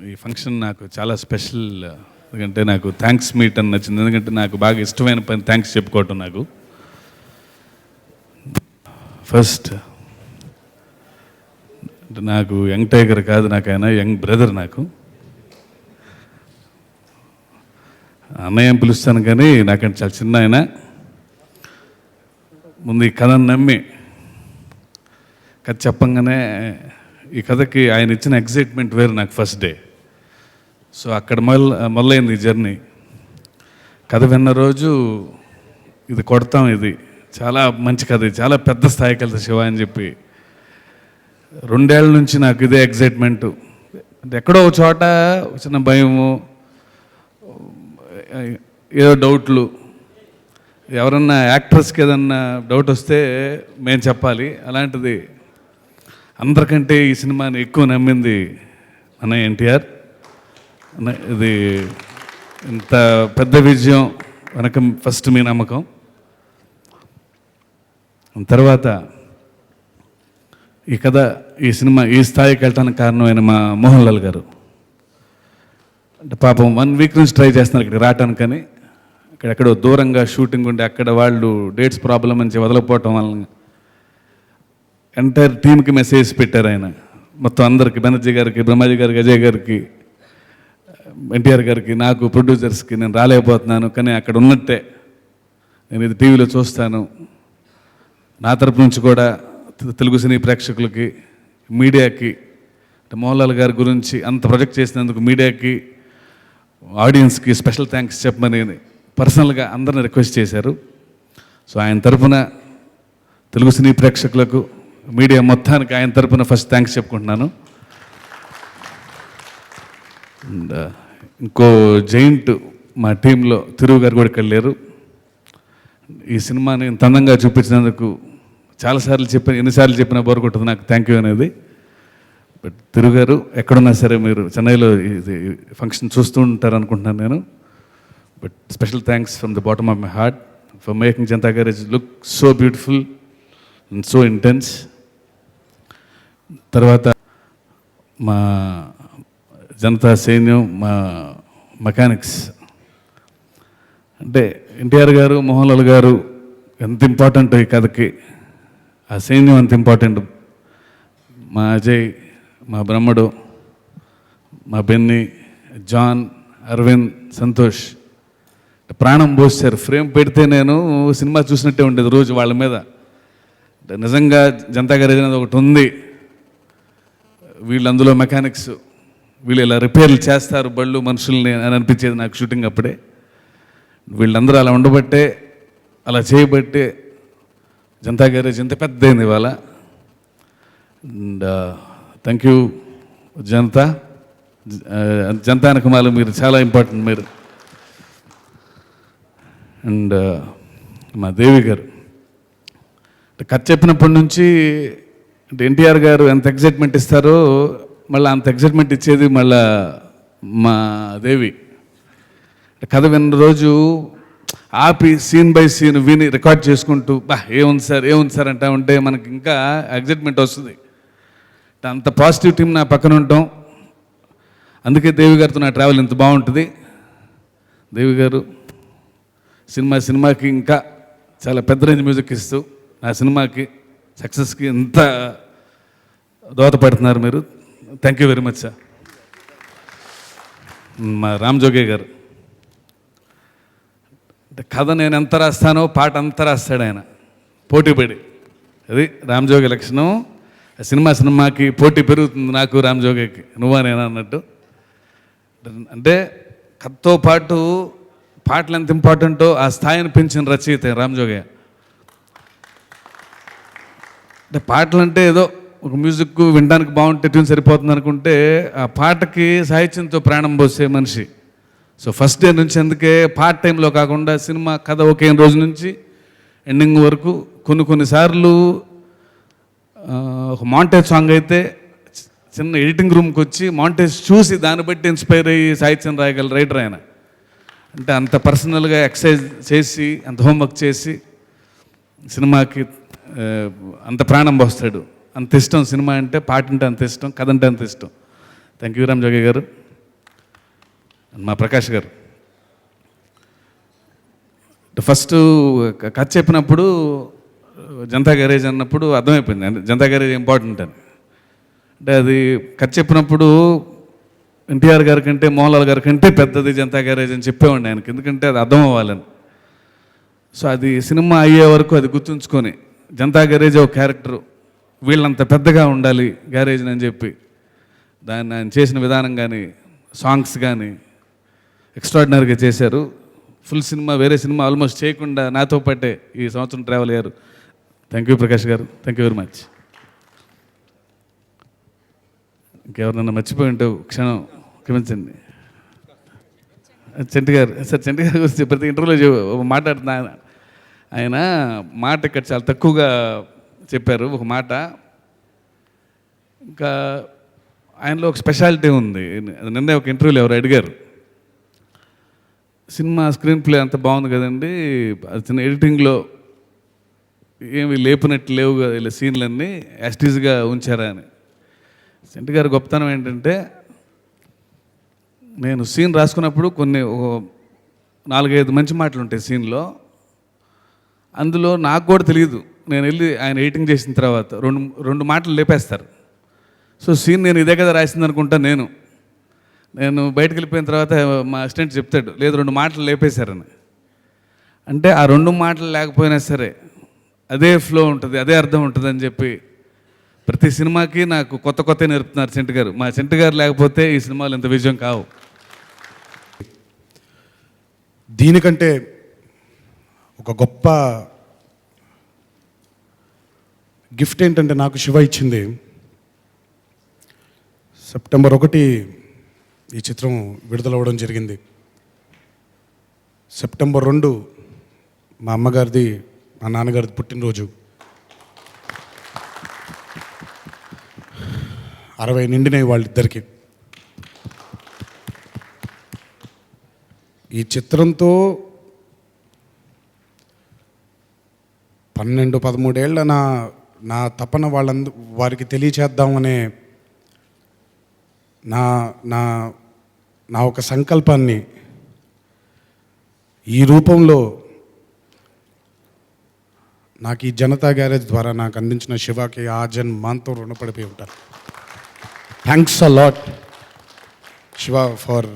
ఈ ఫంక్షన్ నాకు చాలా స్పెషల్. ఎందుకంటే నాకు థ్యాంక్స్ మీట్ అని నచ్చింది. ఎందుకంటే నాకు బాగా ఇష్టమైన పని థ్యాంక్స్ చెప్పుకోవటం. నాకు ఫస్ట్ అంటే నాకు యంగ్ టైగర్ కాదు, నాకు ఆయన యంగ్ బ్రదర్. నాకు అన్నయ్య పిలుస్తాను కానీ నాకంటే చాలా చిన్న ఆయన. ముందు ఈ కథను నమ్మి కథ చెప్పంగానే ఈ కథకి ఆయన ఇచ్చిన ఎగ్జైట్మెంట్ వేరు. నాకు ఫస్ట్ డే. సో అక్కడ మొదలైంది ఈ జర్నీ. కథ విన్న రోజు ఇది కొడతాం, ఇది చాలా మంచి కథ, ఇది చాలా పెద్ద స్థాయికి వెళ్తా శివ అని చెప్పి 2 ఏళ్ళ నుంచి నాకు ఇదే ఎగ్జైట్మెంట్. అంటే ఎక్కడో ఒక చోట చిన్న భయము, ఏదో డౌట్లు. ఎవరన్నా యాక్టర్స్కి ఏదన్నా డౌట్ వస్తే మేము చెప్పాలి. అలాంటిది అందరికంటే ఈ సినిమాని ఎక్కువ నమ్మింది అన్నయ్య ఎన్టీఆర్. ఇది ఇంత పెద్ద విజయం వెనక ఫస్ట్ మీ నమ్మకం. తర్వాత ఈ కథ, ఈ సినిమా ఈ స్థాయికి వెళ్ళటానికి కారణమైన మా మోహన్ లాల్ గారు. అంటే పాపం 1 వీక్ నుంచి ట్రై చేస్తున్నారు ఇక్కడికి రావటానికి. కానీ ఎక్కడో దూరంగా షూటింగ్ ఉండి అక్కడ వాళ్ళు డేట్స్ ప్రాబ్లం అని వదలకపోవటం వలన ఎంటైర్ టీమ్కి మెసేజ్ పెట్టారు ఆయన. మొత్తం అందరికి, బెనర్జీ గారికి, బ్రహ్మాజీ గారికి, అజయ్ గారికి, ఎన్టీఆర్ గారికి, నాకు, ప్రొడ్యూసర్స్కి, నేను రాలేకపోతున్నాను కానీ అక్కడ ఉన్నట్టే నేను ఇది టీవీలో చూస్తాను. నా తరపు నుంచి కూడా తెలుగు సినీ ప్రేక్షకులకి, మీడియాకి, మోహన్ లాల్ గారి గురించి అంత ప్రొజెక్ట్ చేసినందుకు మీడియాకి, ఆడియన్స్కి స్పెషల్ థ్యాంక్స్ చెప్పమని పర్సనల్గా అందరిని రిక్వెస్ట్ చేశారు. సో ఆయన తరఫున తెలుగు సినీ ప్రేక్షకులకు, మీడియా మొత్తానికి ఆయన తరఫున ఫస్ట్ థ్యాంక్స్ చెప్పుకుంటున్నాను. అండ్ ఇంకో జైంట్ మా టీంలో తిరుగు గారు కూడా ఇక్కడ లేరు. ఈ సినిమాని ఇంత అందంగా చూపించినందుకు చాలాసార్లు చెప్పిన, ఎన్నిసార్లు చెప్పినా బోర్ కొట్టదు నాకు థ్యాంక్ యూ అనేది. బట్ తిరుగు గారు ఎక్కడున్నా సరే మీరు చెన్నైలో ఇది ఫంక్షన్ చూస్తూ ఉంటారు అనుకుంటున్నాను నేను. But special thanks from the bottom of my heart for making Janata garage look so beautiful and so intense. తర్వాత మా జనతా సైన్యం, మా మెకానిక్స్, అంటే ఎన్టీఆర్ గారు, మోహన్ లాల్ గారు ఎంత ఇంపార్టెంట్ ఈ కథకి, ఆ సైన్యం అంత ఇంపార్టెంట్. మా అజయ్, మా బ్రహ్మడు, మా బెన్నీ, జాన్, అరవింద్, సంతోష్ ప్రాణం పోసారు. ఫ్రేమ్ పెడితే నేను సినిమా చూసినట్టే ఉండేది రోజు వాళ్ళ మీద. నిజంగా జనతా గ్యారేజ్ అనేది ఒకటి ఉంది, వీళ్ళు అందులో మెకానిక్స్, వీళ్ళు ఇలా రిపేర్లు చేస్తారు బళ్ళు, మనుషుల్ని అని అనిపించేది నాకు షూటింగ్ అప్పుడే. వీళ్ళందరూ అలా ఉండబట్టే, అలా చేయబట్టే జనతా గ్యారేజ్ ఇంత పెద్దయింది ఇవాళ. అండ్ థ్యాంక్ యూ జనతా. జనతా అనకమాలు మీరు చాలా ఇంపార్టెంట్ మీరు. అండ్ మా దేవి గారు కథ చెప్పినప్పటి నుంచి అంటే ఎన్టీఆర్ గారు ఎంత ఎగ్జైట్మెంట్ ఇస్తారో మళ్ళీ అంత ఎగ్జైట్మెంట్ ఇచ్చేది మళ్ళా మా దేవి. కథ విన్న రోజు ఆపి సీన్ బై సీన్ విని రికార్డ్ చేసుకుంటూ ఏముంది సార్ అంటా ఉంటే మనకి ఇంకా ఎగ్జైట్మెంట్ వస్తుంది. అంత పాజిటివ్ టీం నా పక్కన ఉంటాం. అందుకే దేవి గారితో నా ట్రావెల్ ఇంత బాగుంటుంది. దేవి గారు సినిమాకి ఇంకా చాలా పెద్ద రేంజ్ మ్యూజిక్ ఇస్తూ నా సినిమాకి సక్సెస్కి ఎంత దోహదపడుతున్నారు మీరు. Thank you very much sir. మా రామ్ జోగే గారు కథ నేను ఎంత రాస్తానో పాట అంతా రాస్తాడు ఆయన పోటీపడి. అది రామ్ జోగి లక్షణం. సినిమాకి పోటీ పెరుగుతుంది నాకు, రామ్ జోగికి, నువ్వా నేనా అన్నట్టు. అంటే కథతో పాటు పాటలు ఎంత ఇంపార్టెంటో ఆ స్థాయిని పెంచిన రచయిత రామ్ జోగయ్య. అంటే పాటలు అంటే ఏదో ఒక మ్యూజిక్ వినడానికి బాగుంటే ట్యూన్ సరిపోతుంది అనుకుంటే ఆ పాటకి సాహిత్యంతో ప్రాణం పోసే మనిషి. సో ఫస్ట్ డే నుంచి అందుకే పార్ట్ టైంలో కాకుండా సినిమా కథ ఒకే రోజు నుంచి ఎండింగ్ వరకు కొన్నిసార్లు ఒక మాంటేజ్ సాంగ్ అయితే చిన్న ఎడిటింగ్ రూమ్కి వచ్చి మాంటేజ్ చూసి దాన్ని బట్టి ఇన్స్పైర్ అయ్యి సాహిత్యం రాయగల రైటర్ ఆయన. అంటే అంత పర్సనల్గా ఎక్సర్సైజ్ చేసి, అంత హోంవర్క్ చేసి సినిమాకి అంత ప్రాణం పోస్తాడు. అంత ఇష్టం సినిమా అంటే, పాట అంటే అంత ఇష్టం, కథ అంటే అంత ఇష్టం. థ్యాంక్ యూ రామ్ జోగి గారు, మా ప్రకాష్ గారు. ఫస్ట్ కథ చెప్పినప్పుడు జనతా గ్యారేజ్ అన్నప్పుడు అర్థమైపోయింది అంటే జనతా గ్యారేజ్ ఇంపార్టెంట్ అని. అంటే అది కథ చెప్పినప్పుడు ఎన్టీఆర్ గారి కంటే మోహన్ లాల్ గారి కంటే పెద్దది జనతా గ్యారేజ్ అని చెప్పేవాడిని ఆయనకి, ఎందుకంటే అది అర్థం అవ్వాలని. సో అది సినిమా అయ్యే వరకు అది గుర్తుంచుకొని జనతా గ్యారేజ్ ఒక క్యారెక్టరు వీళ్ళంత పెద్దగా ఉండాలి గ్యారేజ్ అని చెప్పి దాన్ని ఆయన చేసిన విధానం కానీ సాంగ్స్ కానీ ఎక్స్ట్రాడినరీగా చేశారు. ఫుల్ సినిమా వేరే సినిమా ఆల్మోస్ట్ చేయకుండా నాతో పాటే ఈ సంవత్సరం ట్రావెల్ అయ్యారు. థ్యాంక్ యూ ప్రకాష్ గారు, థ్యాంక్ యూ వెరీ మచ్. ఇంకెవరినన్నా మర్చిపోయి ఉంటే క్షణం క్షమించండి. చంటి గారు, సార్ చంటి గారి గురించి ప్రతి ఇంటర్వ్యూలో మాట్లాడుతున్నా ఆయన మాట ఇక్కడ చాలా తక్కువగా చెప్పారు ఒక మాట. ఇంకా ఆయనలో ఒక స్పెషాలిటీ ఉంది. నిన్నే ఒక ఇంటర్వ్యూలో ఎవరు అడిగారు, సినిమా స్క్రీన్ ప్లే అంత బాగుంది కదండి, అది చిన్న ఎడిటింగ్లో ఏమి లేపినట్టు లేవు కదా ఇలా సీన్లన్నీ యాస్టీజ్గా ఉంచారా అని. చంటి గారి గొప్పతనం ఏంటంటే నేను సీన్ రాసుకున్నప్పుడు కొన్ని 4-5 మంచి మాటలు ఉంటాయి సీన్లో, అందులో నాకు కూడా తెలియదు. నేను వెళ్ళి ఆయన ఎడిటింగ్ చేసిన తర్వాత రెండు మాటలు లేపేస్తారు. సో సీన్ నేను ఇదే కదా రాసింది అనుకుంటా. నేను బయటకు వెళ్ళిపోయిన తర్వాత మా అసిస్టెంట్ చెప్తాడు, లేదు 2 మాటలు లేపేశారని. అంటే ఆ 2 మాటలు లేకపోయినా సరే అదే ఫ్లో ఉంటుంది, అదే అర్థం ఉంటుంది అని చెప్పి ప్రతి సినిమాకి నాకు కొత్త నేర్పుతున్నారు చంటి గారు. మా చంటి గారు లేకపోతే ఈ సినిమాలు ఇంత విజయం కావు. దీనికంటే ఒక గొప్ప గిఫ్ట్ ఏంటంటే నాకు శివ ఇచ్చింది. సెప్టెంబర్ 1 ఈ చిత్రం విడుదలవ్వడం జరిగింది. సెప్టెంబర్ 2 మా అమ్మగారిది మా నాన్నగారిది పుట్టినరోజు. 60 నిండినాయి వాళ్ళిద్దరికి. ఈ చిత్రంతో 12-13 ఏళ్ళ నా తపన వారికి తెలియచేద్దామనే నా ఒక సంకల్పాన్ని ఈ రూపంలో నాకు ఈ జనతా గ్యారేజ్ ద్వారా నాకు అందించిన శివాకి ఆ జన్మాంతో రుణపడిపోయి ఉంటాను. Thanks a lot Shiva for